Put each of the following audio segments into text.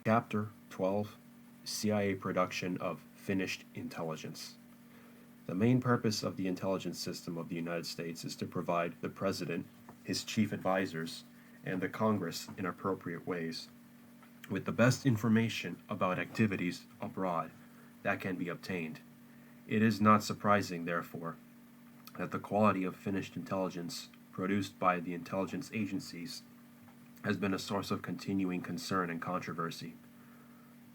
Chapter 12, CIA Production of Finished Intelligence. The main purpose of the intelligence system of the United States is to provide the President, his chief advisors, and the Congress in appropriate ways with the best information about activities abroad that can be obtained. It is not surprising, therefore, that the quality of finished intelligence produced by the intelligence agencies has been a source of continuing concern and controversy.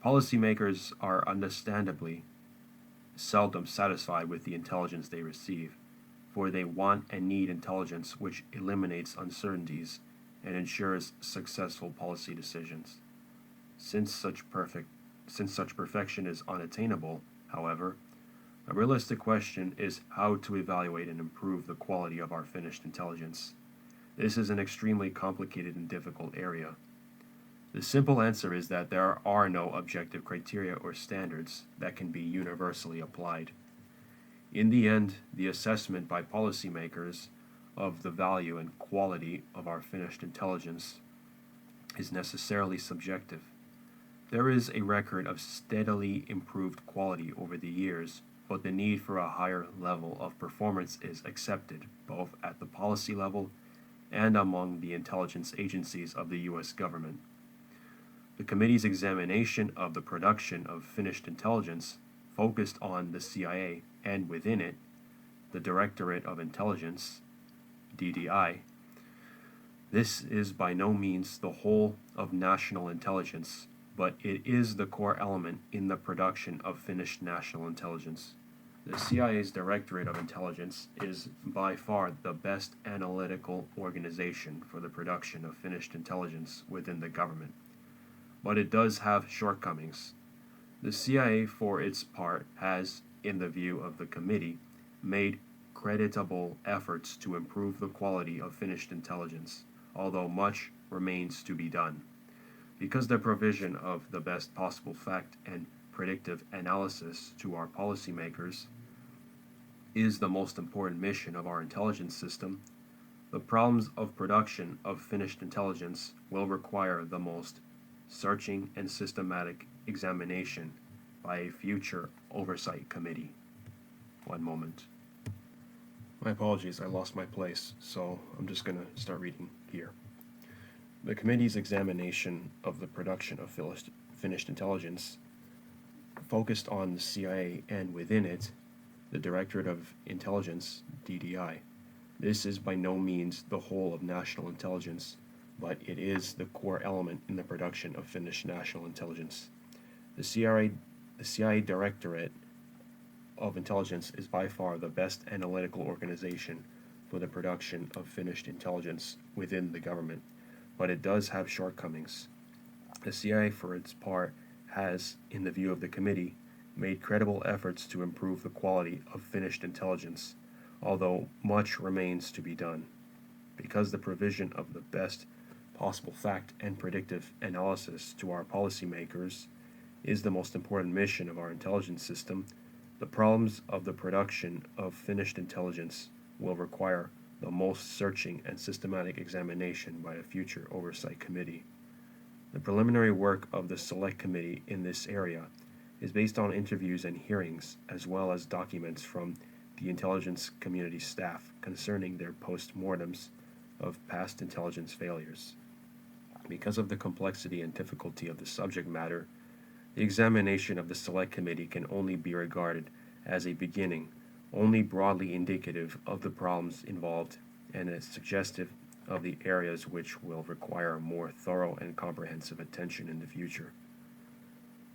Policymakers are understandably seldom satisfied with the intelligence they receive, for they want and need intelligence which eliminates uncertainties and ensures successful policy decisions. Since such perfection is unattainable, however, a realistic question is how to evaluate and improve the quality of our finished intelligence. This is an extremely complicated and difficult area. The simple answer is that there are no objective criteria or standards that can be universally applied. In the end, the assessment by policymakers of the value and quality of our finished intelligence is necessarily subjective. There is a record of steadily improved quality over the years, but the need for a higher level of performance is accepted both at the policy level and among the intelligence agencies of the U.S. government. The committee's examination of the production of finished intelligence focused on the CIA and within it, the Directorate of Intelligence, DDI. This is by no means the whole of national intelligence, but it is the core element in the production of finished national intelligence. The CIA's Directorate of Intelligence is by far the best analytical organization for the production of finished intelligence within the government, but it does have shortcomings. The CIA, for its part, has, in the view of the committee, made creditable efforts to improve the quality of finished intelligence, although much remains to be done. Because the provision of the best possible fact and predictive analysis to our policymakers is the most important mission of our intelligence system, the problems of production of finished intelligence will require the most searching and systematic examination by a future oversight committee. One moment. My apologies, I lost my place, so I'm just going to start reading here. The committee's examination of the production of finished intelligence focused on the CIA and within it, the Directorate of Intelligence, DDI. This is by no means the whole of national intelligence, but it is the core element in the production of finished national intelligence. The CIA Directorate of Intelligence is by far the best analytical organization for the production of finished intelligence within the government, but it does have shortcomings. The CIA, for its part, has, in the view of the committee, made credible efforts to improve the quality of finished intelligence, although much remains to be done. Because the provision of the best possible fact and predictive analysis to our policymakers is the most important mission of our intelligence system, the problems of the production of finished intelligence will require the most searching and systematic examination by a future oversight committee. The preliminary work of the Select Committee in this area is based on interviews and hearings, as well as documents from the intelligence community staff concerning their post-mortems of past intelligence failures. Because of the complexity and difficulty of the subject matter, the examination of the Select Committee can only be regarded as a beginning, only broadly indicative of the problems involved and as suggestive of the areas which will require more thorough and comprehensive attention in the future.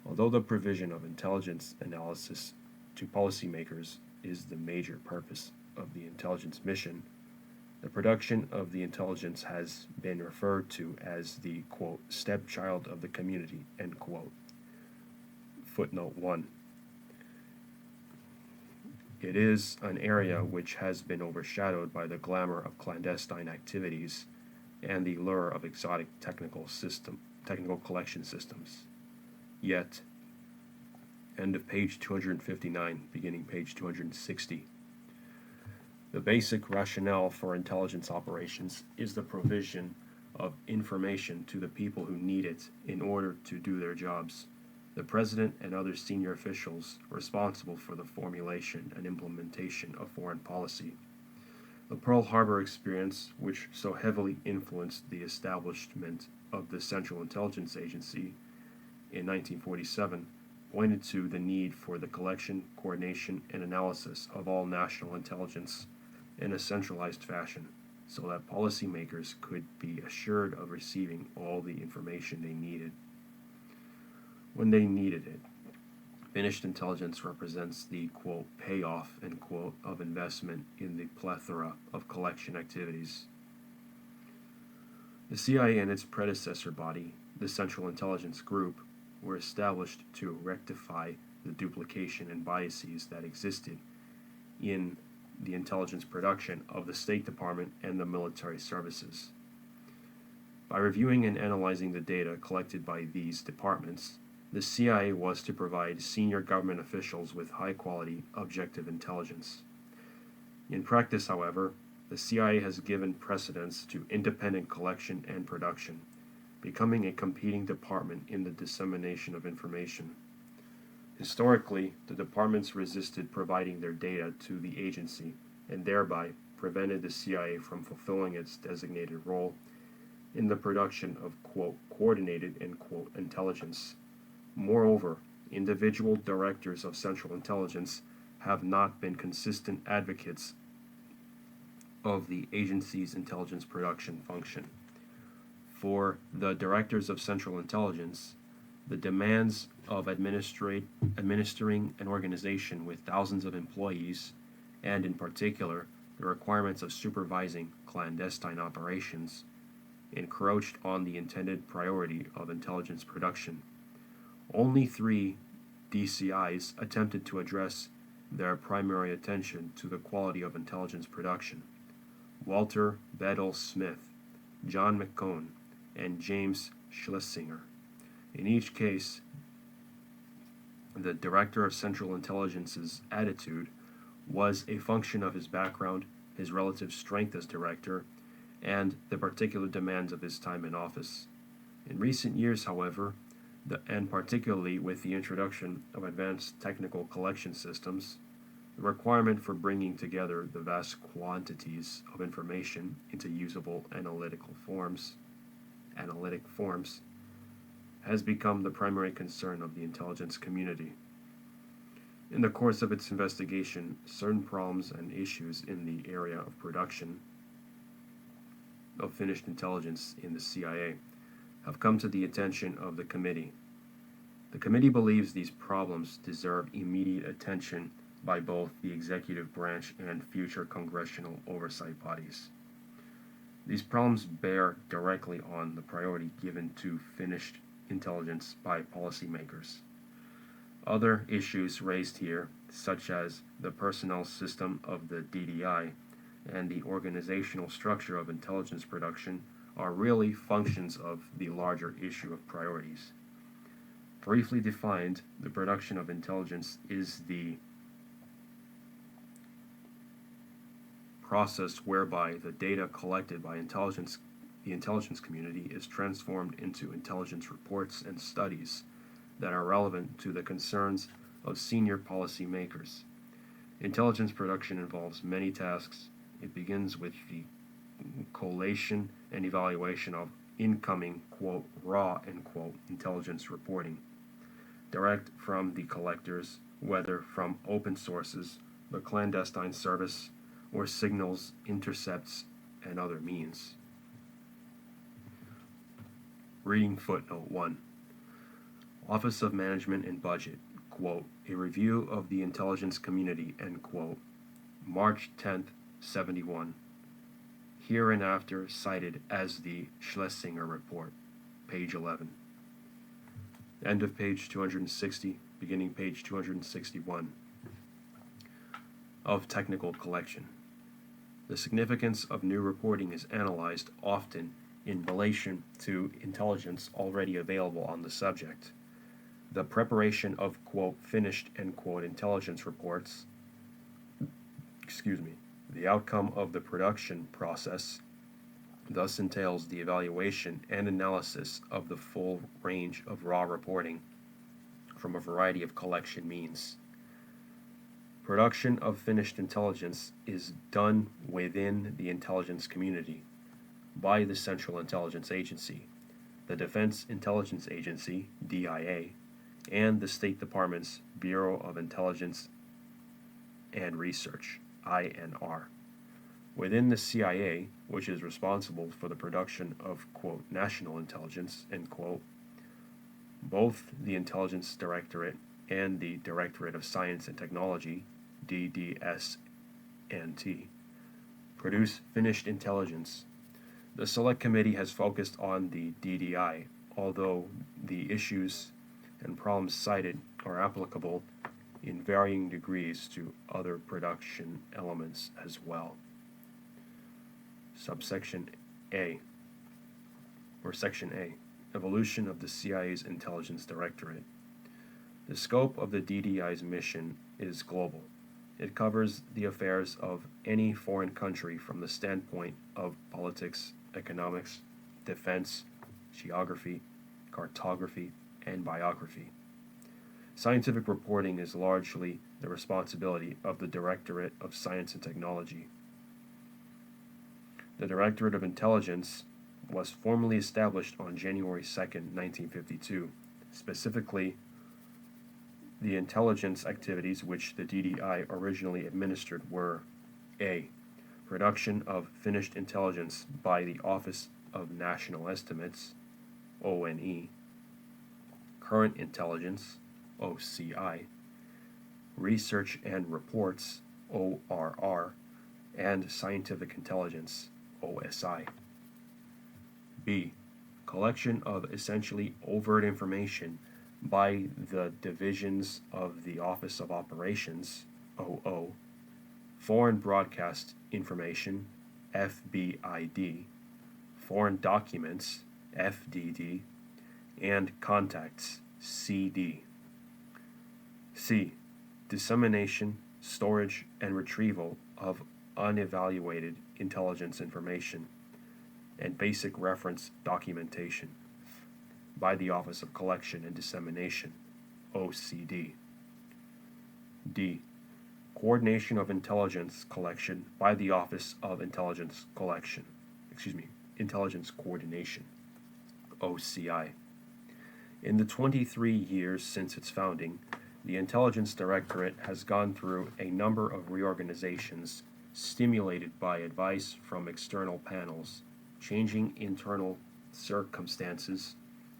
Although the provision of intelligence analysis to policymakers is the major purpose of the intelligence mission, the production of the intelligence has been referred to as the, quote, stepchild of the community, end quote. Footnote 1. It is an area which has been overshadowed by the glamour of clandestine activities and the lure of exotic technical collection systems. Yet, end of page 259, beginning page 260. The basic rationale for intelligence operations is the provision of information to the people who need it in order to do their jobs. The President and other senior officials responsible for the formulation and implementation of foreign policy. The Pearl Harbor experience, which so heavily influenced the establishment of the Central Intelligence Agency in 1947, pointed to the need for the collection, coordination, and analysis of all national intelligence in a centralized fashion, so that policymakers could be assured of receiving all the information they needed when they needed it. Finished intelligence represents the, quote, payoff, end quote, of investment in the plethora of collection activities. The CIA and its predecessor body, the Central Intelligence Group, were established to rectify the duplication and biases that existed in the intelligence production of the State Department and the military services. By reviewing and analyzing the data collected by these departments, the CIA was to provide senior government officials with high-quality, objective intelligence. In practice, however, the CIA has given precedence to independent collection and production, becoming a competing department in the dissemination of information. Historically, the departments resisted providing their data to the agency and thereby prevented the CIA from fulfilling its designated role in the production of, quote, coordinated, end quote, intelligence. Moreover, individual directors of Central Intelligence have not been consistent advocates of the agency's intelligence production function. For the directors of Central Intelligence, the demands of administering an organization with thousands of employees, and in particular, the requirements of supervising clandestine operations, encroached on the intended priority of intelligence production. Only 3 DCIs attempted to address their primary attention to the quality of intelligence production: Walter Bedell Smith, John McCone, and James Schlesinger. In each case, the Director of Central Intelligence's attitude was a function of his background, his relative strength as director, and the particular demands of his time in office. In recent years, however, and particularly with the introduction of advanced technical collection systems, the requirement for bringing together the vast quantities of information into usable analytic forms has become the primary concern of the intelligence community. In the course of its investigation, certain problems and issues in the area of production of finished intelligence in the CIA have come to the attention of the committee. The committee believes these problems deserve immediate attention by both the executive branch and future congressional oversight bodies. These problems bear directly on the priority given to finished intelligence by policymakers. Other issues raised here, such as the personnel system of the DDI and the organizational structure of intelligence production, are really functions of the larger issue of priorities. Briefly defined, the production of intelligence is the process whereby the data collected by the intelligence community is transformed into intelligence reports and studies that are relevant to the concerns of senior policy makers. Intelligence production involves many tasks. It begins with the collation and evaluation of incoming, quote, raw, end quote, intelligence reporting, direct from the collectors, whether from open sources, the clandestine service, or signals, intercepts, and other means. Reading footnote 1. Office of Management and Budget, quote, a review of the intelligence community, end quote, March 10th, 71. Hereinafter cited as the Schlesinger Report, page 11. End of page 260, beginning page 261. Of technical collection. The significance of new reporting is analyzed often in relation to intelligence already available on the subject. The preparation of, quote, finished, end quote, intelligence reports, the outcome of the production process, thus entails the evaluation and analysis of the full range of raw reporting from a variety of collection means. Production of finished intelligence is done within the intelligence community by the Central Intelligence Agency, the Defense Intelligence Agency, DIA, and the State Department's Bureau of Intelligence and Research, INR. Within the CIA, which is responsible for the production of, quote, national intelligence, end quote, both the Intelligence Directorate and the Directorate of Science and Technology, DDS&T, produce finished intelligence. The Select Committee has focused on the DDI, although the issues and problems cited are applicable in varying degrees to other production elements as well. Subsection A, or Section A, Evolution of the CIA's Intelligence Directorate. The scope of the DDI's mission is global. It covers the affairs of any foreign country from the standpoint of politics, economics, defense, geography, cartography, and biography. Scientific reporting is largely the responsibility of the Directorate of Science and Technology. The Directorate of Intelligence was formally established on January 2, 1952. Specifically, the intelligence activities which the DDI originally administered were A. Production of finished intelligence by the Office of National Estimates, ONE, Current Intelligence, OCI, Research and Reports, ORR, and Scientific Intelligence, OSI. B. Collection of essentially overt information by the divisions of the Office of Operations, OO, Foreign Broadcast Information, FBID, Foreign Documents, FDD, and Contacts, CD. C. Dissemination, storage, and retrieval of unevaluated intelligence information and basic reference documentation by the Office of Collection and Dissemination, OCD. D. Coordination of intelligence collection by the Office of Intelligence Coordination, OCI. In the 23 years since its founding, the Intelligence Directorate has gone through a number of reorganizations stimulated by advice from external panels, changing internal circumstances,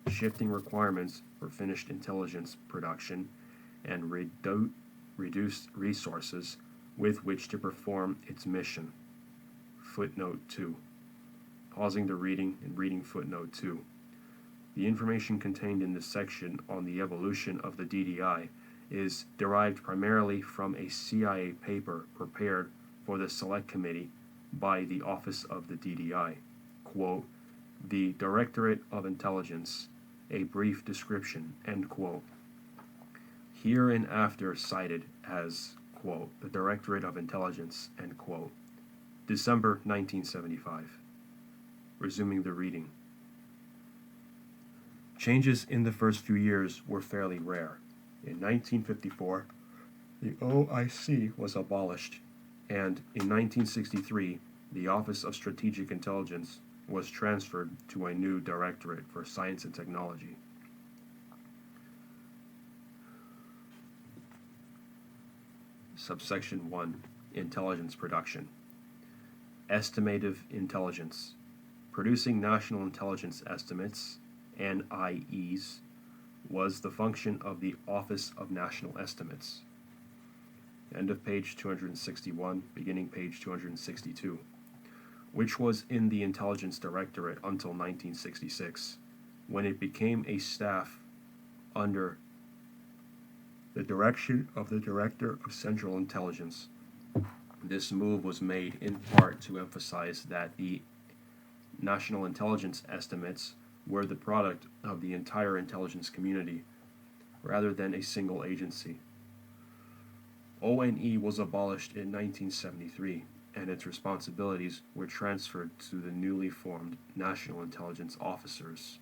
shifting requirements for finished intelligence production, and reduced resources with which to perform its mission. Footnote 2. Pausing the reading and reading footnote 2. The information contained in this section on the evolution of the DDI is derived primarily from a CIA paper prepared for the Select Committee by the Office of the DDI. Quote, the Directorate of Intelligence, a brief description, end quote. Hereinafter cited as, quote, the Directorate of Intelligence, end quote. December 1975. Resuming the reading. Changes in the first few years were fairly rare. In 1954, the OIC was abolished, and in 1963, the Office of Strategic Intelligence was transferred to a new Directorate for Science and Technology. Subsection 1. Intelligence Production. Estimative Intelligence. Producing National Intelligence Estimates, NIEs, was the function of the Office of National Estimates. End of page 261, beginning page 262, which was in the Intelligence Directorate until 1966, when it became a staff under the direction of the Director of Central Intelligence. This move was made in part to emphasize that the national intelligence estimates were the product of the entire intelligence community, rather than a single agency. ONE was abolished in 1973, and its responsibilities were transferred to the newly formed National Intelligence Officers.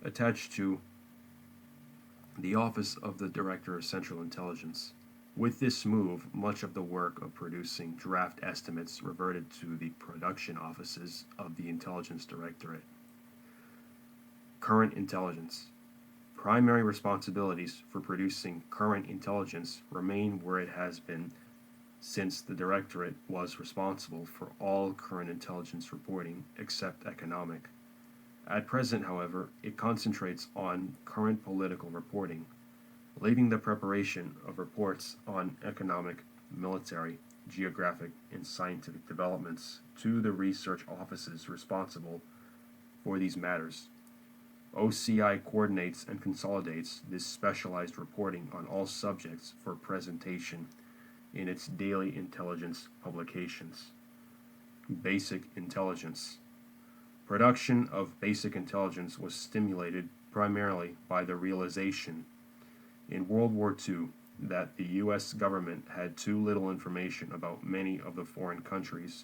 Attached to the Office of the Director of Central Intelligence. With this move, much of the work of producing draft estimates reverted to the production offices of the Intelligence Directorate. Current intelligence. Primary responsibilities for producing current intelligence remain where it has been since the Directorate was responsible for all current intelligence reporting except economic. At present, however, it concentrates on current political reporting, leaving the preparation of reports on economic, military, geographic, and scientific developments to the research offices responsible for these matters. OCI coordinates and consolidates this specialized reporting on all subjects for presentation in its daily intelligence publications. Basic intelligence. Production of basic intelligence was stimulated primarily by the realization in World War II that the U.S. government had too little information about many of the foreign countries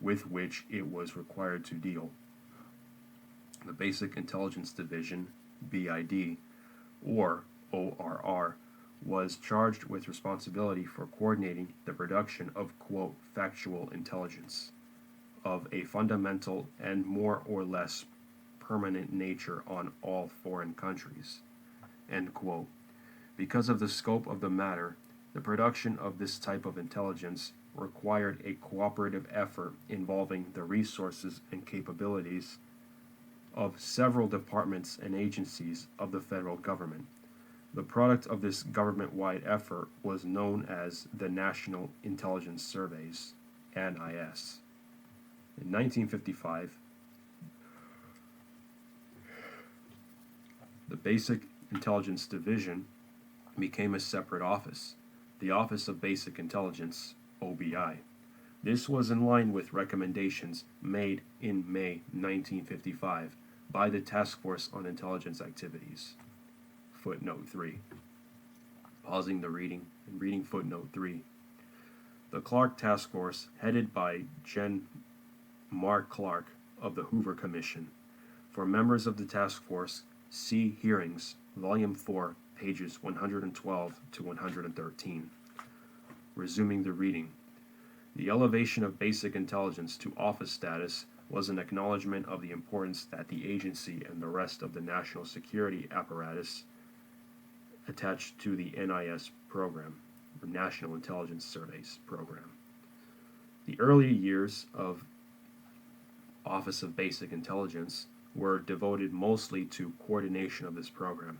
with which it was required to deal. The Basic Intelligence Division, BID, or ORR, was charged with responsibility for coordinating the production of, quote, factual intelligence of a fundamental and more or less permanent nature on all foreign countries, end quote. Because of the scope of the matter, the production of this type of intelligence required a cooperative effort involving the resources and capabilities of several departments and agencies of the federal government. The product of this government-wide effort was known as the National Intelligence Surveys, NIS. In 1955, the Basic Intelligence Division became a separate office, the Office of Basic Intelligence, OBI. This was in line with recommendations made in May 1955 by the Task Force on Intelligence Activities. Footnote 3. Pausing the reading and reading footnote 3. The Clark Task Force, headed by Gen. Mark Clark of the Hoover Commission. For members of the task force, see Hearings, Volume 4, pages 112 to 113. Resuming the reading. The elevation of basic intelligence to office status was an acknowledgement of the importance that the agency and the rest of the national security apparatus attached to the NIS program, or National Intelligence Surveys program. The early years of Office of Basic Intelligence were devoted mostly to coordination of this program.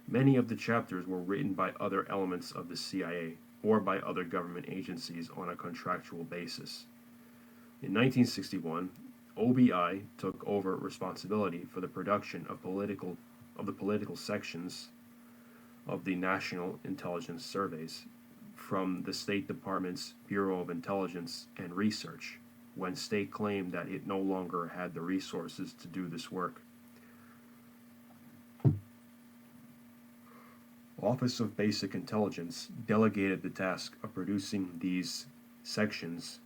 Many of the chapters were written by other elements of the CIA or by other government agencies on a contractual basis. In 1961, OBI took over responsibility for the production of the political sections of the National Intelligence Surveys from the State Department's Bureau of Intelligence and Research, when state claimed that it no longer had the resources to do this work. Office of Basic Intelligence delegated the task of producing these sections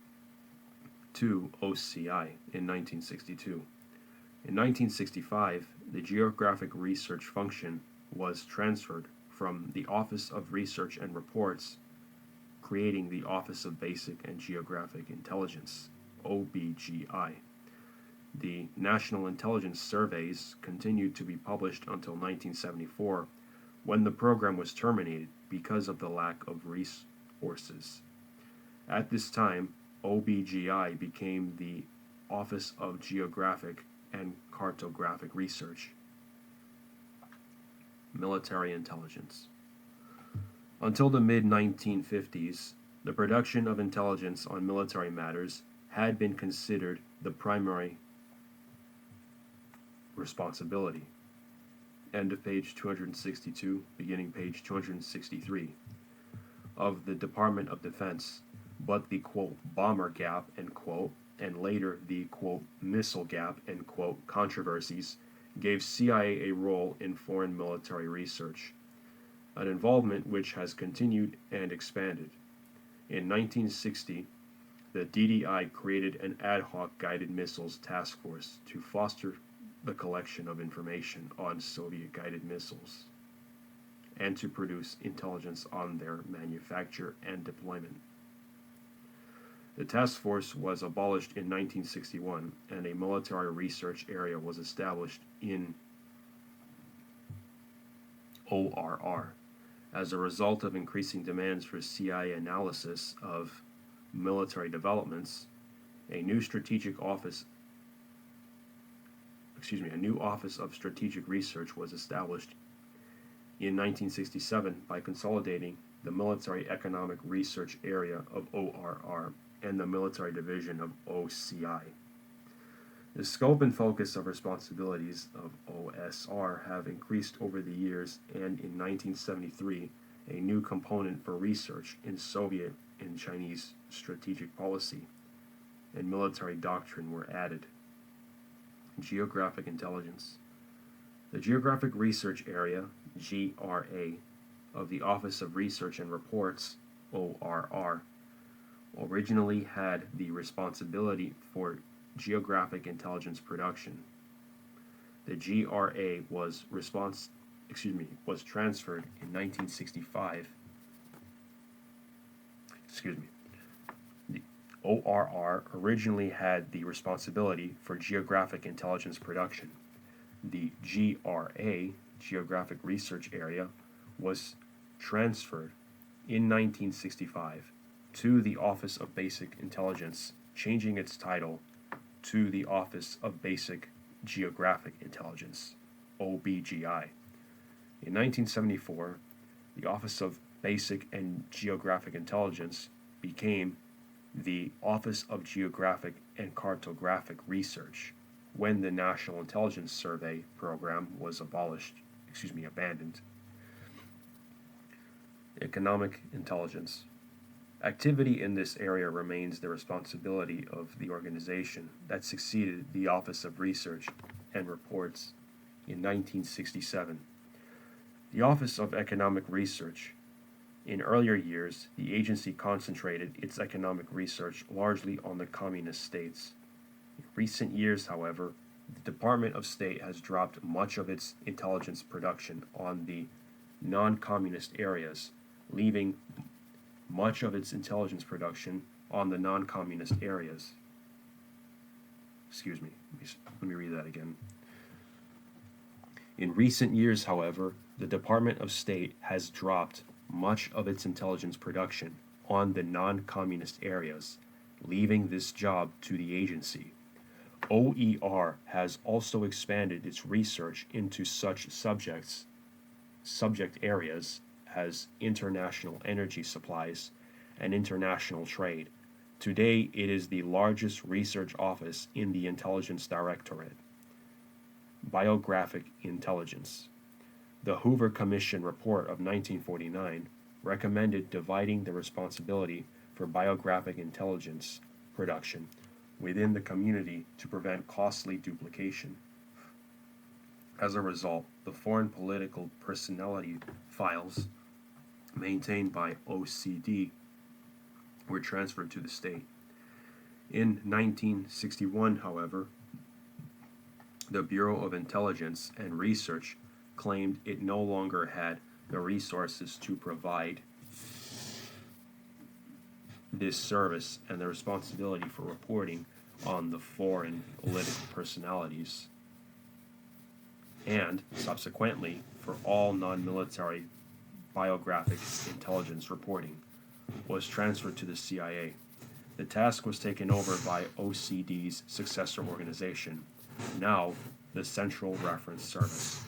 to OCI in 1962. In 1965, the Geographic Research function was transferred from the Office of Research and Reports, creating the Office of Basic and Geographic Intelligence, OBGI. The National Intelligence Surveys continued to be published until 1974, when the program was terminated because of the lack of resources. At this time, OBGI became the Office of Geographic and Cartographic Research. Military intelligence. Until the mid-1950s, the production of intelligence on military matters had been considered the primary responsibility. End of page 262, beginning page 263, of the Department of Defense, but the, quote, bomber gap, end quote, and later the, quote, missile gap, end quote, controversies gave CIA a role in foreign military research, an involvement which has continued and expanded. In 1960, The DDI created an ad hoc guided missiles task force to foster the collection of information on Soviet guided missiles and to produce intelligence on their manufacture and deployment. The task force was abolished in 1961 and a military research area was established in ORR. As a result of increasing demands for CIA analysis of military developments, a new office of strategic research was established in 1967 by consolidating the military economic research area of ORR and the military division of OCI. The scope and focus of responsibilities of OSR have increased over the years, and in 1973, a new component for research in Soviet and Chinese strategic policy and military doctrine were added. Geographic intelligence. The Geographic Research Area, GRA, of the Office of Research and Reports, ORR, originally had the responsibility for geographic intelligence production. The GRA was transferred in 1965. The ORR originally had the responsibility for geographic intelligence production. The GRA, Geographic Research Area, was transferred in 1965 to the Office of Basic Intelligence, changing its title to the Office of Basic Geographic Intelligence, OBGI. In 1974, the Office of Basic and Geographic Intelligence became the Office of Geographic and Cartographic Research when the National Intelligence Survey program was abandoned. Economic intelligence. Activity in this area remains the responsibility of the organization that succeeded the Office of Research and Reports in 1967. The Office of Economic Research. In earlier years, the agency concentrated its economic research largely on the communist states. In recent years, however, the Department of State has dropped much of its intelligence production on the non-communist areas, leaving much of its intelligence production on the non-communist areas. Let me read that again. In recent years, however, the Department of State has dropped much of its intelligence production on the non-communist areas, leaving this job to the agency. OER has also expanded its research into such subject areas as international energy supplies and international trade. Today, it is the largest research office in the Intelligence Directorate. Biographic intelligence. The Hoover Commission report of 1949 recommended dividing the responsibility for biographic intelligence production within the community to prevent costly duplication. As a result, the foreign political personality files maintained by OCD were transferred to the state. In 1961, however, the Bureau of Intelligence and Research claimed it no longer had the resources to provide this service and the responsibility for reporting on the foreign political personalities, and subsequently for all non-military biographic intelligence reporting was transferred to the CIA. The task was taken over by OCD's successor organization, now the Central Reference Service.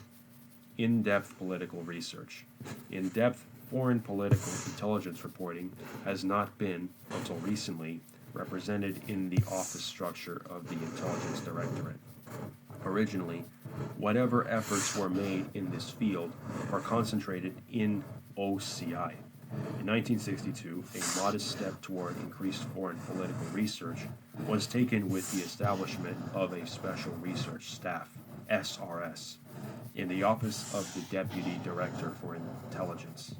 In-depth political research. In-depth foreign political intelligence reporting has not been, until recently, represented in the office structure of the Intelligence Directorate. Originally, whatever efforts were made in this field were concentrated in OCI. In 1962, a modest step toward increased foreign political research was taken with the establishment of a Special Research Staff, SRS, in the Office of the Deputy Director for Intelligence.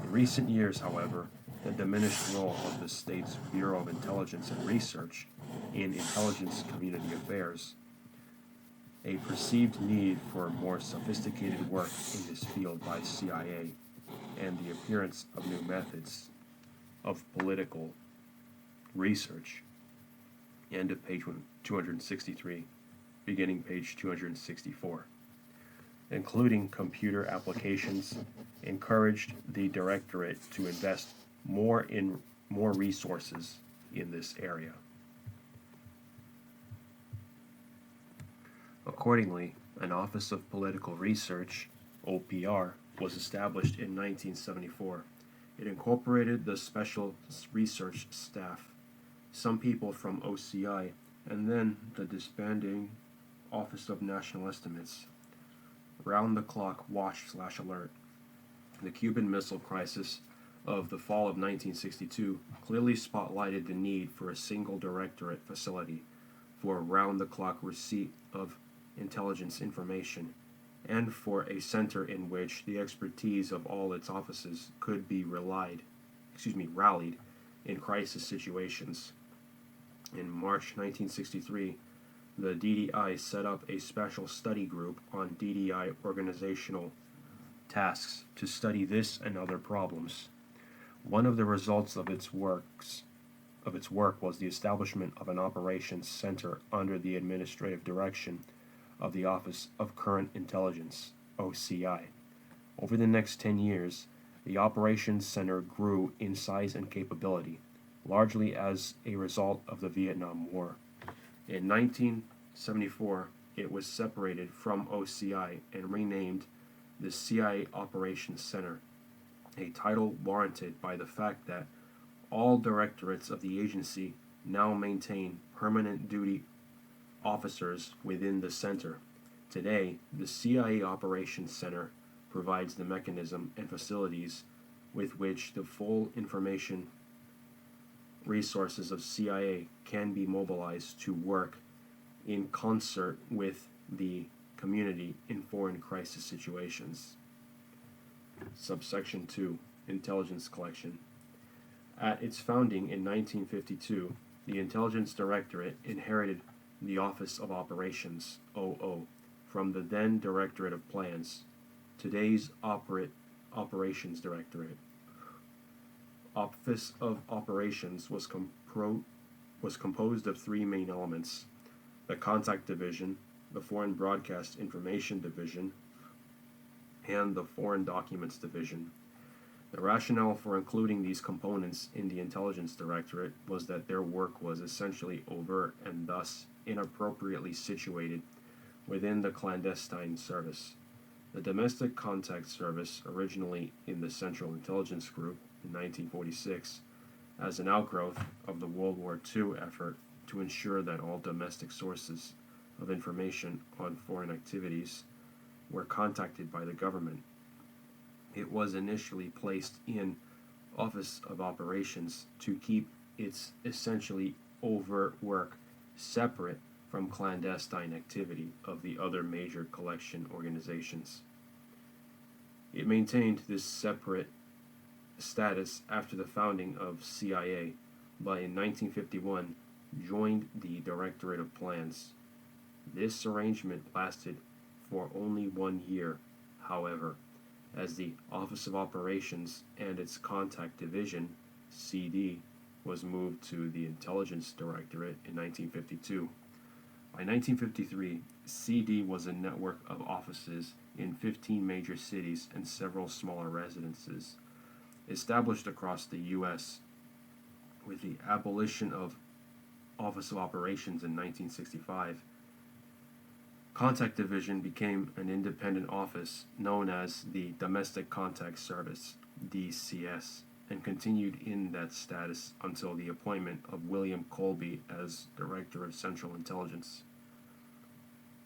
In recent years, however, the diminished role of the state's Bureau of Intelligence and Research in intelligence community affairs, a perceived need for more sophisticated work in this field by CIA, and the appearance of new methods of political research. End of page 263, beginning page 264. Including computer applications, encouraged the Directorate to invest more resources in this area. Accordingly, an Office of Political Research, OPR, was established in 1974. It incorporated the Special Research Staff, some people from OCI, and then the disbanding Office of National Estimates. Round-the-clock watch/alert. The Cuban Missile Crisis of the fall of 1962 clearly spotlighted the need for a single directorate facility for round-the-clock receipt of intelligence information, and for a center in which the expertise of all its offices could be rallied in crisis situations. In March 1963, the DDI set up a special study group on DDI organizational tasks to study this and other problems. One of the results of its work was the establishment of an operations center under the administrative direction of the Office of Current Intelligence, OCI. Over the next 10 years, the operations center grew in size and capability, largely as a result of the Vietnam War. In 1974, it was separated from OCI and renamed the CIA Operations Center, a title warranted by the fact that all directorates of the agency now maintain permanent duty officers within the center. Today, the CIA Operations Center provides the mechanism and facilities with which the full information resources of CIA can be mobilized to work in concert with the community in foreign crisis situations. Subsection 2, Intelligence Collection. At its founding in 1952, the Intelligence Directorate inherited the Office of Operations, OO, from the then Directorate of Plans, today's Operations Directorate. Office of Operations was composed of three main elements: the Contact Division, the Foreign Broadcast Information Division, and the Foreign Documents Division. The rationale for including these components in the Intelligence Directorate was that their work was essentially overt and thus inappropriately situated within the clandestine service. The Domestic Contact Service, originally in the Central Intelligence Group in 1946, as an outgrowth of the World War II effort to ensure that all domestic sources of information on foreign activities were contacted by the government. It was initially placed in Office of Operations to keep its essentially overt work separate from clandestine activity of the other major collection organizations. It maintained this separate status after the founding of CIA, but in 1951 joined the Directorate of Plans. This arrangement lasted for only 1 year, however, as the Office of Operations and its Contact Division, CD, was moved to the Intelligence Directorate in 1952. By 1953, CD was a network of offices in 15 major cities and several smaller residences, established across the U.S. With the abolition of Office of Operations in 1965, Contact Division became an independent office known as the Domestic Contact Service, DCS, and continued in that status until the appointment of William Colby as Director of Central Intelligence.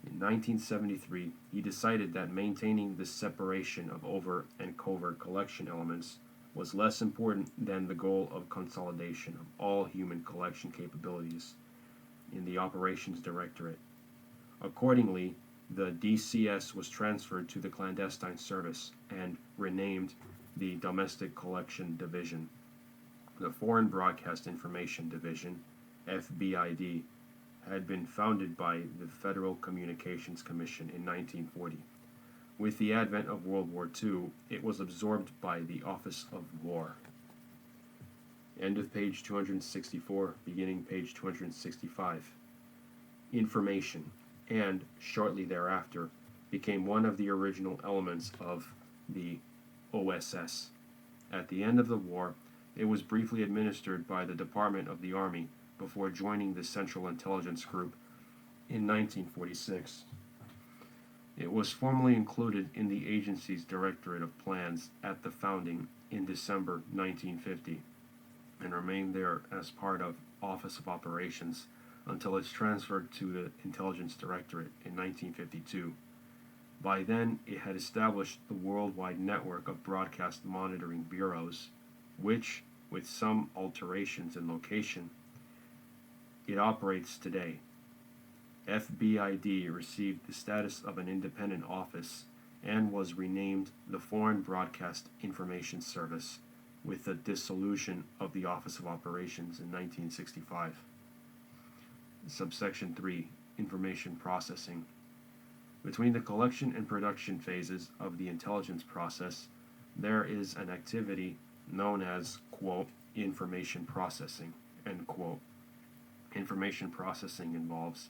In 1973, he decided that maintaining the separation of overt and covert collection elements was less important than the goal of consolidation of all human collection capabilities in the Operations Directorate. Accordingly, the DCS was transferred to the Clandestine Service and renamed the Domestic Collection Division. The Foreign Broadcast Information Division, FBID, had been founded by the Federal Communications Commission in 1940. With the advent of World War II, it was absorbed by the Office of War. End of page 264, beginning page 265. Information, and shortly thereafter, became one of the original elements of the OSS. At the end of the war, it was briefly administered by the Department of the Army before joining the Central Intelligence Group in 1946. It was formally included in the agency's Directorate of Plans at the founding in December 1950 and remained there as part of Office of Operations until its transferred to the Intelligence Directorate in 1952. By then, it had established the worldwide network of broadcast monitoring bureaus, which, with some alterations in location, it operates today. FBID received the status of an independent office and was renamed the Foreign Broadcast Information Service with the dissolution of the Office of Operations in 1965. Subsection 3. Information Processing. Between the collection and production phases of the intelligence process, there is an activity known as, quote, information processing, end quote. Information processing involves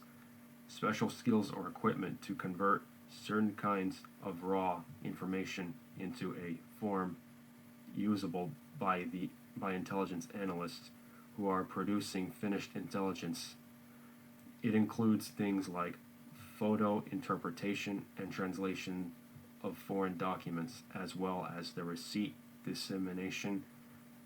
special skills or equipment to convert certain kinds of raw information into a form usable by intelligence analysts who are producing finished intelligence. It includes things like photo interpretation and translation of foreign documents, as well as the receipt, dissemination,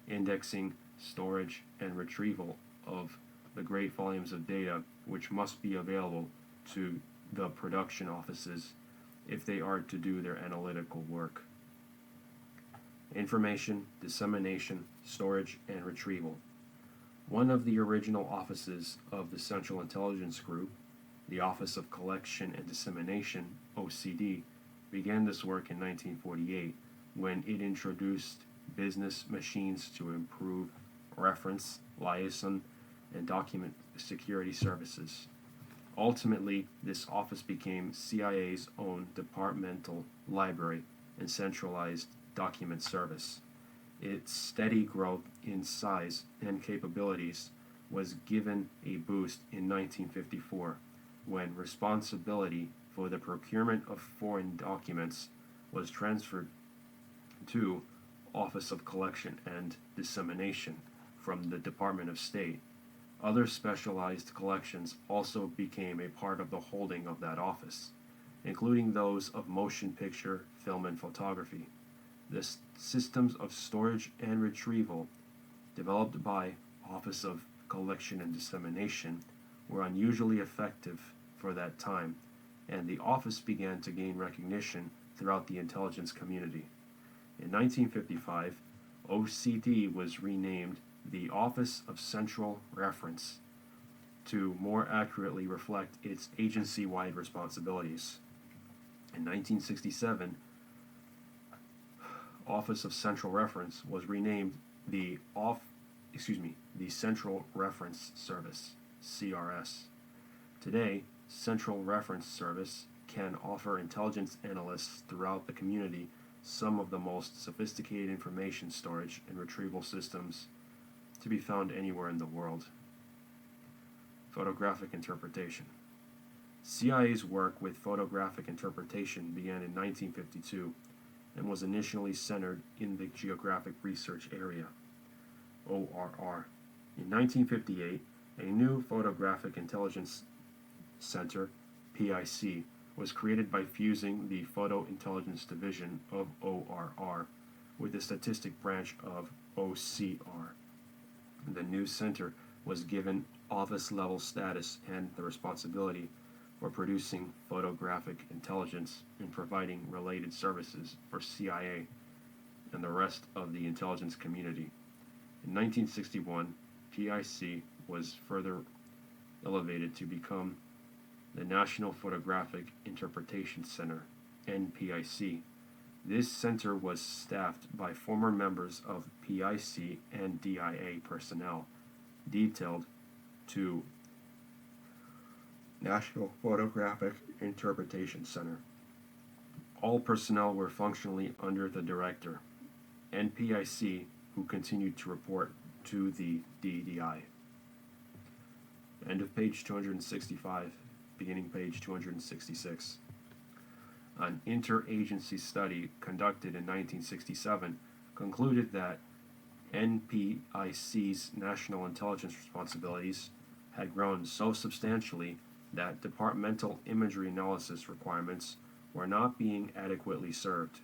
indexing, storage, and retrieval of the great volumes of data which must be available to the production offices if they are to do their analytical work. Information, dissemination, storage, and retrieval. One of the original offices of the Central Intelligence Group, the Office of Collection and Dissemination, OCD, began this work in 1948 when it introduced business machines to improve reference, liaison, and document security services. Ultimately, this office became CIA's own departmental library and centralized document service. Its steady growth in size and capabilities was given a boost in 1954 when responsibility for the procurement of foreign documents was transferred to Office of Collection and Dissemination from the Department of State. Other specialized collections also became a part of the holding of that office, including those of motion picture, film, and photography. The systems of storage and retrieval developed by Office of Collection and Dissemination were unusually effective for that time, and the office began to gain recognition throughout the intelligence community. In 1955, OCD was renamed the Office of Central Reference to more accurately reflect its agency-wide responsibilities. In 1967, Office of Central Reference was renamed the Central Reference Service, CRS. Today, Central Reference Service can offer intelligence analysts throughout the community some of the most sophisticated information storage and retrieval systems to be found anywhere in the world. Photographic interpretation. CIA's work with photographic interpretation began in 1952 and was initially centered in the Geographic Research Area, ORR. In 1958, a new Photographic Intelligence Center, PIC, was created by fusing the Photo Intelligence Division of ORR with the Statistic Branch of OCR. The new center was given office-level status and the responsibility for producing photographic intelligence and providing related services for CIA and the rest of the intelligence community. In 1961, PIC was further elevated to become the National Photographic Interpretation Center, NPIC, This center was staffed by former members of PIC and DIA personnel, detailed to National Photographic Interpretation Center. All personnel were functionally under the director, and PIC, who continued to report to the DDI. End of page 265, beginning page 266. An interagency study conducted in 1967 concluded that NPIC's national intelligence responsibilities had grown so substantially that departmental imagery analysis requirements were not being adequately served.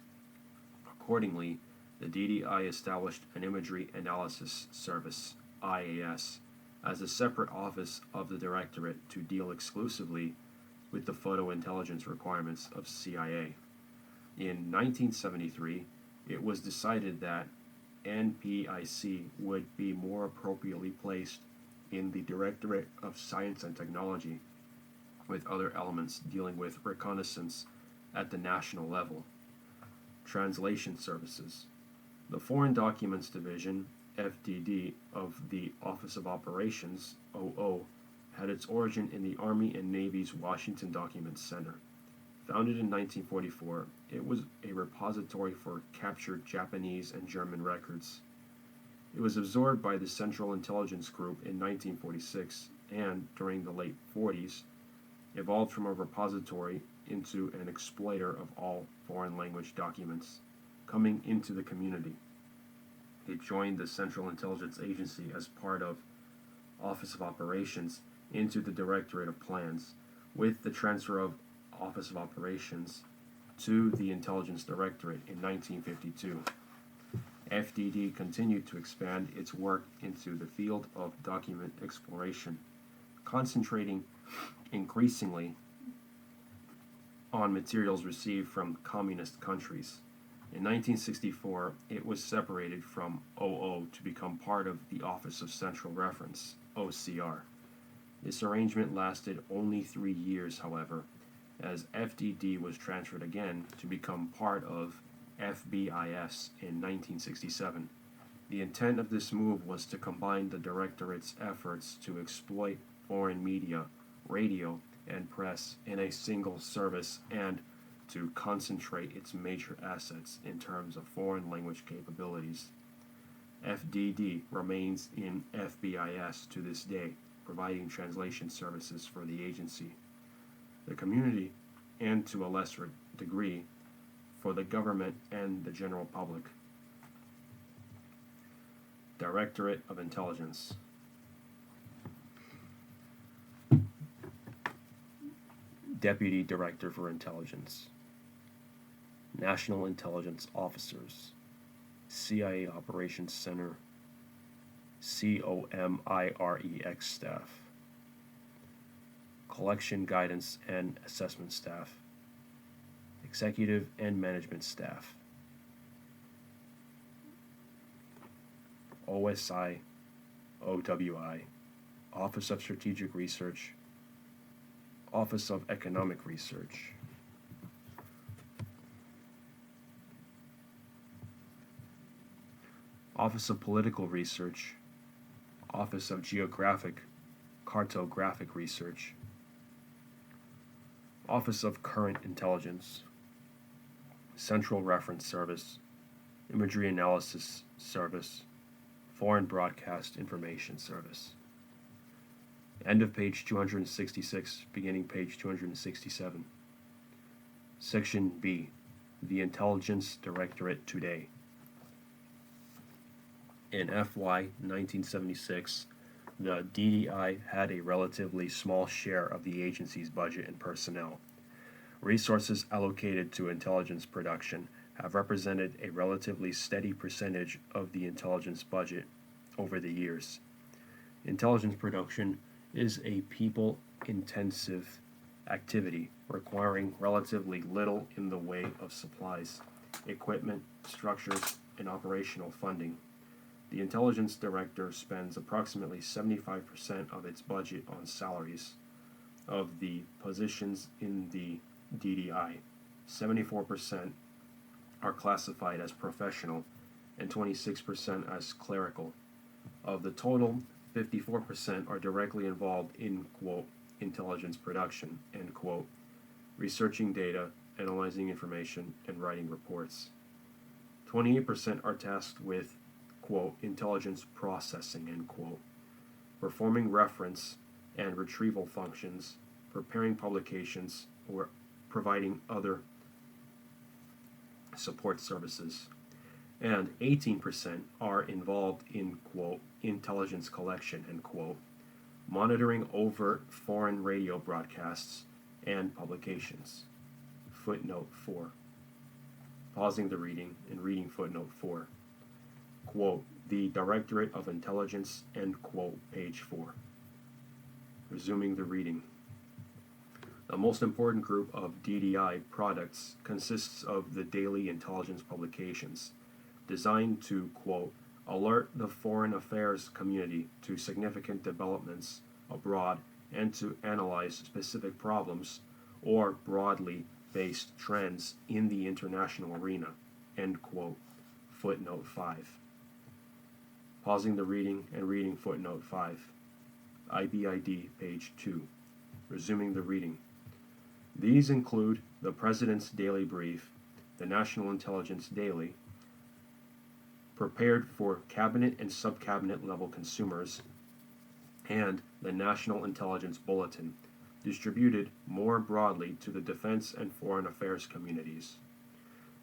Accordingly, the DDI established an Imagery Analysis Service, IAS, as a separate office of the Directorate to deal exclusively with the photo intelligence requirements of CIA. In 1973, it was decided that NPIC would be more appropriately placed in the Directorate of Science and Technology, with other elements dealing with reconnaissance at the national level. Translation services. The Foreign Documents Division, FDD, of the Office of Operations, OO, had its origin in the Army and Navy's Washington Documents Center. Founded in 1944, it was a repository for captured Japanese and German records. It was absorbed by the Central Intelligence Group in 1946 and, during the late 40s, evolved from a repository into an exploiter of all foreign language documents coming into the community. It joined the Central Intelligence Agency as part of Office of Operations into the Directorate of Plans, with the transfer of Office of Operations to the Intelligence Directorate in 1952. FDD continued to expand its work into the field of document exploration, concentrating increasingly on materials received from communist countries. In 1964, it was separated from OO to become part of the Office of Central Reference, OCR. This arrangement lasted only 3 years, however, as FDD was transferred again to become part of FBIS in 1967. The intent of this move was to combine the Directorate's efforts to exploit foreign media, radio, and press in a single service and to concentrate its major assets in terms of foreign language capabilities. FDD remains in FBIS to this day, providing translation services for the agency, the community, and to a lesser degree, for the government and the general public. Directorate of Intelligence. Deputy Director for Intelligence. National Intelligence Officers. CIA Operations Center. COMIREX staff. Collection Guidance and Assessment staff. Executive and Management staff. OSI, OWI, Office of Strategic Research, Office of Economic Research. Office of Political Research, Office of Geographic, Cartographic Research, Office of Current Intelligence, Central Reference Service, Imagery Analysis Service, Foreign Broadcast Information Service. End of page 266, beginning page 267. Section B, the Intelligence Directorate today. In FY 1976, the DDI had a relatively small share of the agency's budget and personnel. Resources allocated to intelligence production have represented a relatively steady percentage of the intelligence budget over the years. Intelligence production is a people-intensive activity requiring relatively little in the way of supplies, equipment, structures, and operational funding. The Intelligence Director spends approximately 75% of its budget on salaries of the positions in the DDI, 74% are classified as professional and 26% as clerical. Of the total, 54% are directly involved in, quote, intelligence production, end quote, researching data, analyzing information, and writing reports. 28% are tasked with, quote, intelligence processing, end quote, performing reference and retrieval functions, preparing publications, or providing other support services. And 18% are involved in, quote, intelligence collection, end quote, monitoring overt foreign radio broadcasts and publications. Footnote 4. Pausing the reading and reading footnote 4. Quote, the Directorate of Intelligence, end quote, page 4. Resuming the reading. The most important group of DDI products consists of the daily intelligence publications, designed to, quote, alert the foreign affairs community to significant developments abroad and to analyze specific problems or broadly based trends in the international arena, end quote. Footnote 5. Pausing the reading and reading footnote 5. IBID, page 2. Resuming the reading. These include the President's Daily Brief, the National Intelligence Daily, prepared for cabinet and sub-cabinet level consumers, and the National Intelligence Bulletin, distributed more broadly to the defense and foreign affairs communities.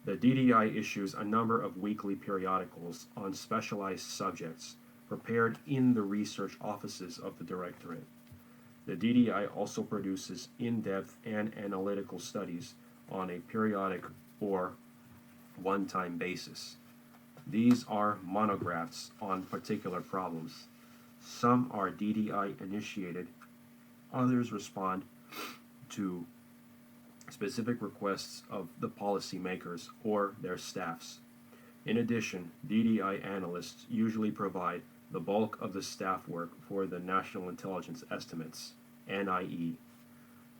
The DDI issues a number of weekly periodicals on specialized subjects prepared in the research offices of the Directorate. The DDI also produces in-depth and analytical studies on a periodic or one-time basis. These are monographs on particular problems. Some are DDI initiated, others respond to specific requests of the policymakers or their staffs. In addition, DDI analysts usually provide the bulk of the staff work for the National Intelligence Estimates, NIE,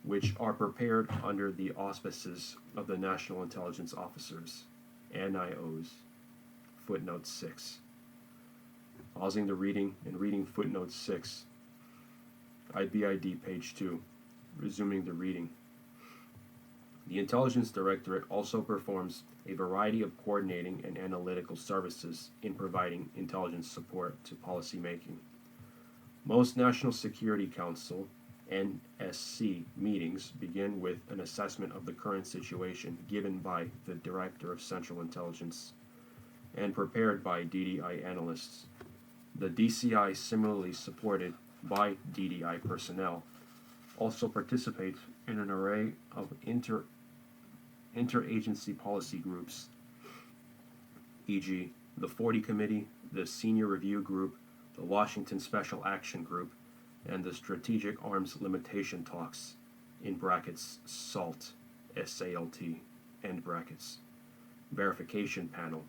which are prepared under the auspices of the National Intelligence Officers, NIOs. Footnote 6. Pausing the reading and reading footnote 6. IBID, page 2. Resuming the reading. The Intelligence Directorate also performs a variety of coordinating and analytical services in providing intelligence support to policymaking. Most National Security Council NSC meetings begin with an assessment of the current situation given by the Director of Central Intelligence and prepared by DDI analysts. The DCI, similarly supported by DDI personnel, also participates in an array of interagency policy groups, e.g., the 40 Committee, the Senior Review Group, the Washington Special Action Group, and the Strategic Arms Limitation Talks, in brackets SALT, S-A-L-T, end brackets, Verification Panel.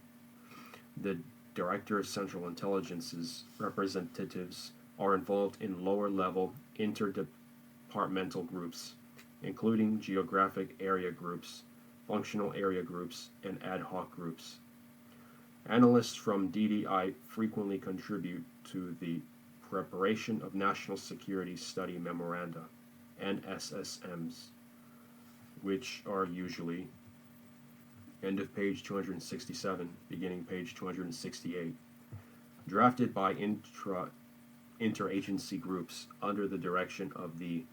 The Director of Central Intelligence's representatives are involved in lower-level interdepartmental groups, including geographic area groups, functional area groups, and ad hoc groups. Analysts from DDI frequently contribute to the preparation of National Security Study Memoranda, NSSMs, which are usually end of page 267, beginning page 268, drafted by interagency groups under the direction of the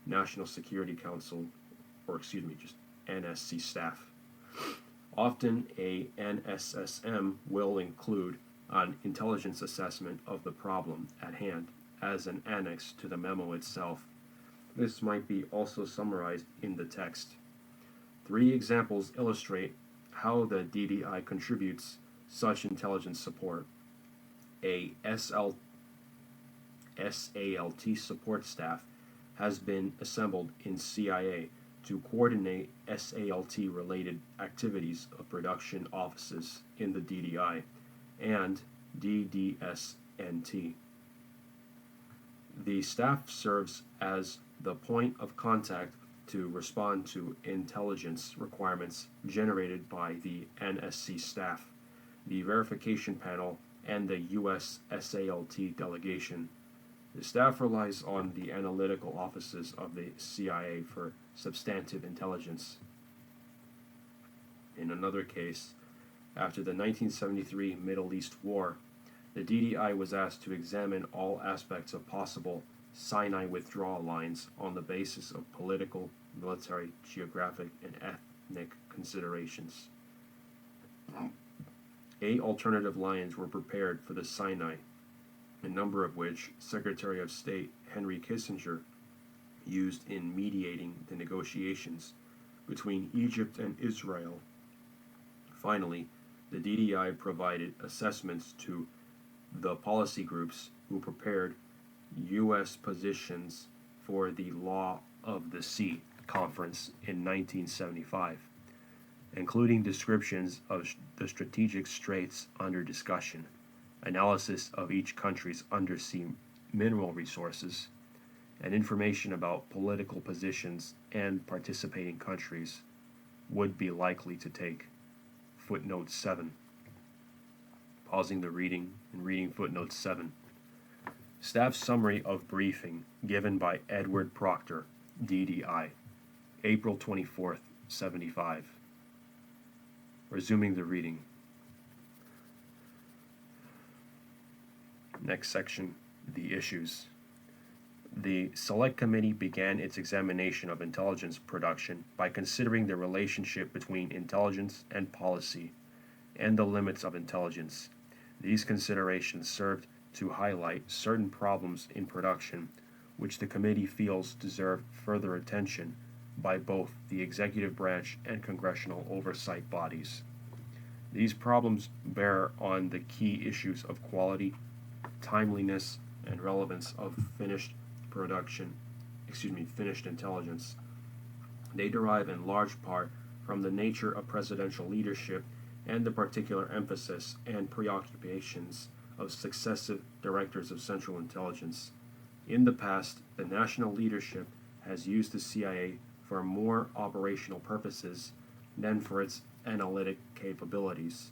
National Security Council, or just NSC staff. Often a NSSM will include an intelligence assessment of the problem at hand as an annex to the memo itself. This might be also summarized in the text. 3 examples illustrate how the DDI contributes such intelligence support. A SALT support staff has been assembled in CIA to coordinate SALT-related activities of production offices in the DDI and DDSNT. The staff serves as the point of contact to respond to intelligence requirements generated by the NSC staff, the verification panel, and the U.S. SALT delegation. The staff relies on the analytical offices of the CIA for substantive intelligence. In another case, after the 1973 Middle East War, the DDI was asked to examine all aspects of possible Sinai withdrawal lines on the basis of political, military, geographic, and ethnic considerations. 8 alternative lines were prepared for the Sinai, a number of which Secretary of State Henry Kissinger used in mediating the negotiations between Egypt and Israel. Finally, the DDI provided assessments to the policy groups who prepared U.S. positions for the Law of the Sea Conference in 1975, including descriptions of the strategic straits under discussion, analysis of each country's undersea mineral resources, and information about political positions and participating countries would be likely to take. Footnote 7. Pausing the reading and reading footnote 7. Staff summary of briefing given by Edward Proctor, DDI, April 24th, 75. Resuming the reading. Next section, the issues. The Select Committee began its examination of intelligence production by considering the relationship between intelligence and policy and the limits of intelligence. These considerations served to highlight certain problems in production which the committee feels deserve further attention by both the executive branch and congressional oversight bodies. These problems bear on the key issues of quality, timeliness, and relevance of finished intelligence. They derive in large part from the nature of presidential leadership and the particular emphasis and preoccupations of successive directors of Central Intelligence. In the past, the national leadership has used the CIA for more operational purposes than for its analytic capabilities.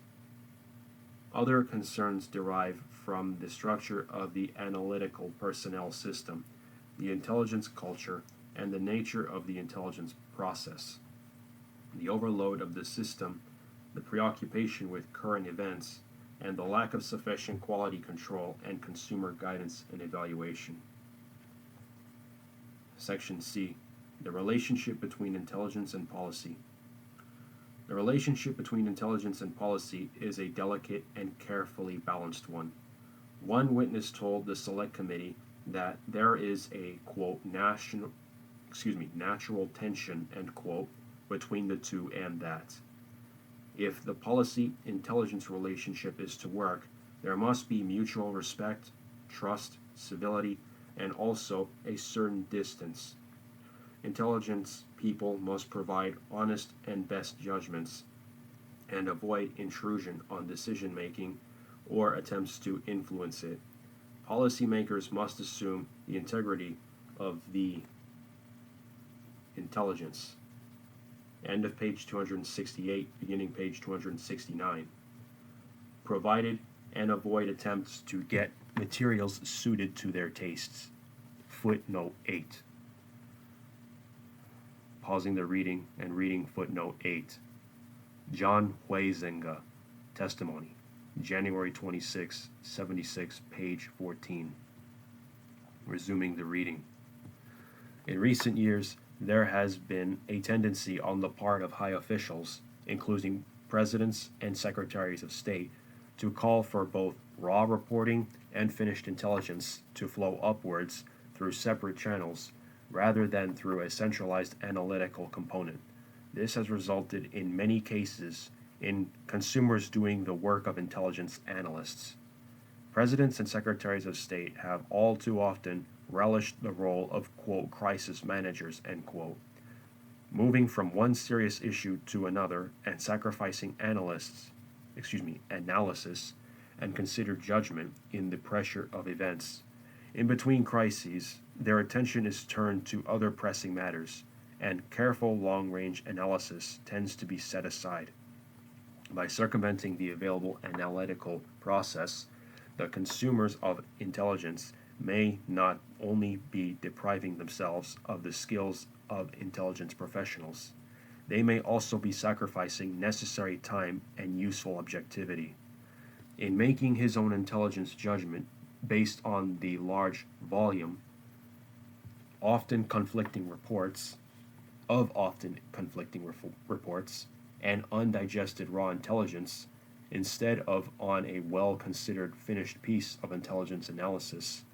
Other concerns derive from the structure of the analytical personnel system, the intelligence culture, and the nature of the intelligence process. The overload of the system, the preoccupation with current events, and the lack of sufficient quality control and consumer guidance and evaluation. Section C. The relationship between intelligence and policy. The relationship between intelligence and policy is a delicate and carefully balanced one. One witness told the Select Committee that there is a, quote, natural tension, end quote, between the two, and that if the policy-intelligence relationship is to work, there must be mutual respect, trust, civility, and also a certain distance. Intelligence people must provide honest and best judgments and avoid intrusion on decision-making or attempts to influence it. Policymakers must assume the integrity of the intelligence. End of page 268, beginning page 269. Provided and avoid attempts to get materials suited to their tastes. Footnote 8. Pausing the reading and reading footnote 8. John Huizenga, testimony, January 26, 76, page 14. Resuming the reading. In recent years, there has been a tendency on the part of high officials, including presidents and secretaries of state, to call for both raw reporting and finished intelligence to flow upwards through separate channels rather than through a centralized analytical component. This has resulted in many cases in consumers doing the work of intelligence analysts. Presidents and secretaries of state have all too often relished the role of, quote, crisis managers, end quote, moving from one serious issue to another and sacrificing analysis and considered judgment in the pressure of events. In between crises, their attention is turned to other pressing matters, and careful long-range analysis tends to be set aside. By circumventing the available analytical process, the consumers of intelligence may not only be depriving themselves of the skills of intelligence professionals, they may also be sacrificing necessary time and useful objectivity. In making his own intelligence judgment based on the large volume, often conflicting reports, and undigested raw intelligence, instead of on a well-considered finished piece of intelligence analysis,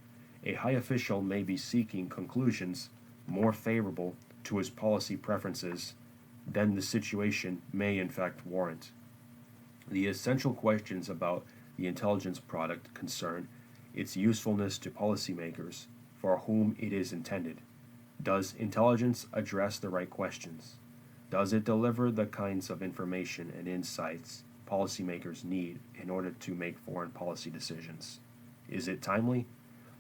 a high official may be seeking conclusions more favorable to his policy preferences than the situation may in fact warrant. The essential questions about the intelligence product concern its usefulness to policymakers for whom it is intended. Does intelligence address the right questions? Does it deliver the kinds of information and insights policymakers need in order to make foreign policy decisions? Is it timely?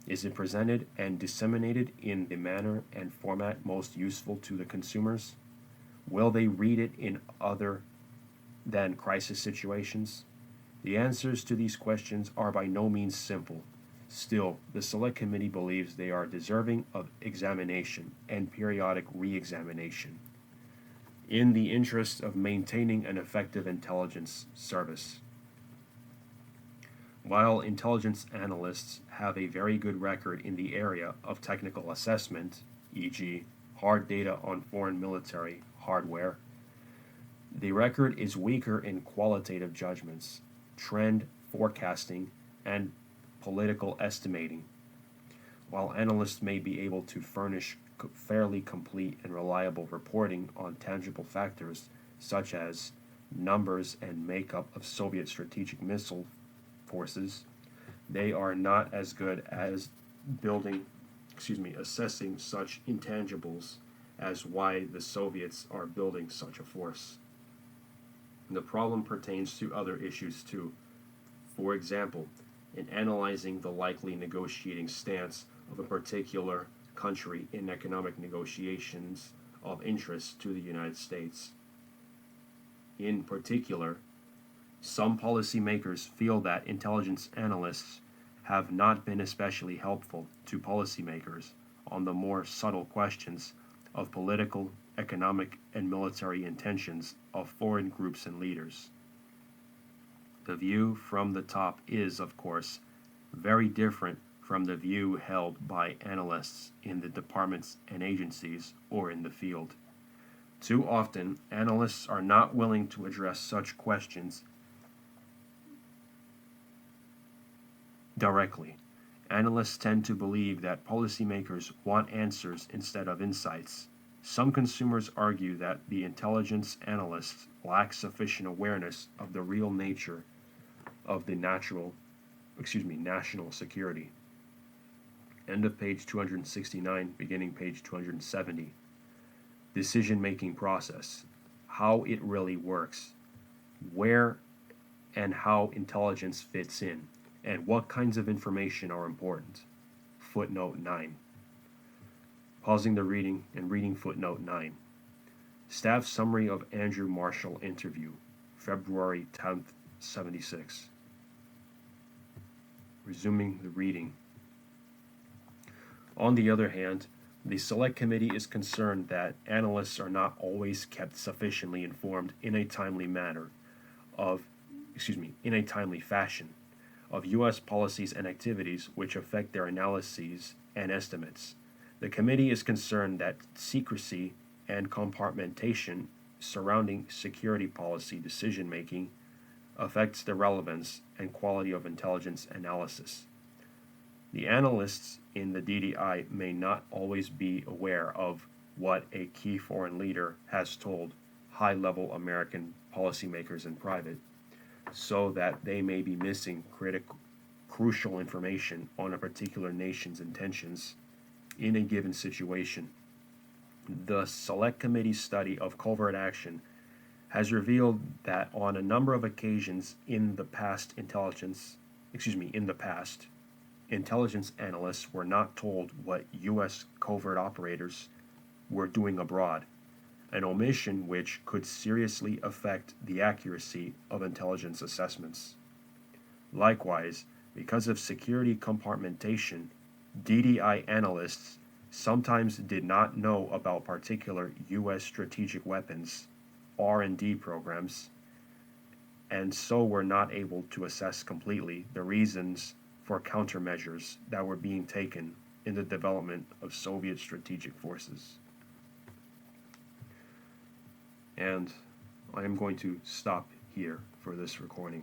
Is it presented and disseminated in the manner and format most useful to the consumers? Will they read it in other than crisis situations? The answers to these questions are by no means simple. Still, the Select Committee believes they are deserving of examination and periodic re-examination in the interest of maintaining an effective intelligence service. While intelligence analysts have a very good record in the area of technical assessment, e.g., hard data on foreign military hardware, the record is weaker in qualitative judgments, trend forecasting, and political estimating. While analysts may be able to furnish fairly complete and reliable reporting on tangible factors such as numbers and makeup of Soviet strategic missile forces, they are not as good as assessing such intangibles as why the Soviets are building such a force. The problem pertains to other issues too. For example, in analyzing the likely negotiating stance of a particular country in economic negotiations of interest to the United States. In particular, some policymakers feel that intelligence analysts have not been especially helpful to policymakers on the more subtle questions of political, economic, and military intentions of foreign groups and leaders. The view from the top is, of course, very different from the view held by analysts in the departments and agencies or in the field. Too often, analysts are not willing to address such questions directly. Analysts tend to believe that policymakers want answers instead of insights. Some consumers argue that the intelligence analysts lack sufficient awareness of the real nature of the national security. End of page 269, beginning page 270. Decision-making process. How it really works. Where and how intelligence fits in, and what kinds of information are important. Footnote 9. Pausing the reading and reading footnote 9. Staff summary of Andrew Marshall interview, February 10th, 76. Resuming the reading. On the other hand, the Select Committee is concerned that analysts are not always kept sufficiently informed in a timely fashion of U.S. policies and activities which affect their analyses and estimates. The committee is concerned that secrecy and compartmentation surrounding security policy decision-making affects the relevance and quality of intelligence analysis. The analysts in the DDI may not always be aware of what a key foreign leader has told high-level American policymakers in private, so that they may be missing crucial information on a particular nation's intentions in a given situation. The Select Committee's study of covert action has revealed that on a number of occasions in the past, intelligence analysts were not told what U.S. covert operators were doing abroad, an omission which could seriously affect the accuracy of intelligence assessments. Likewise, because of security compartmentation, DDI analysts sometimes did not know about particular U.S. strategic weapons R&D programs, and so were not able to assess completely the reasons for countermeasures that were being taken in the development of Soviet strategic forces. And I am going to stop here for this recording.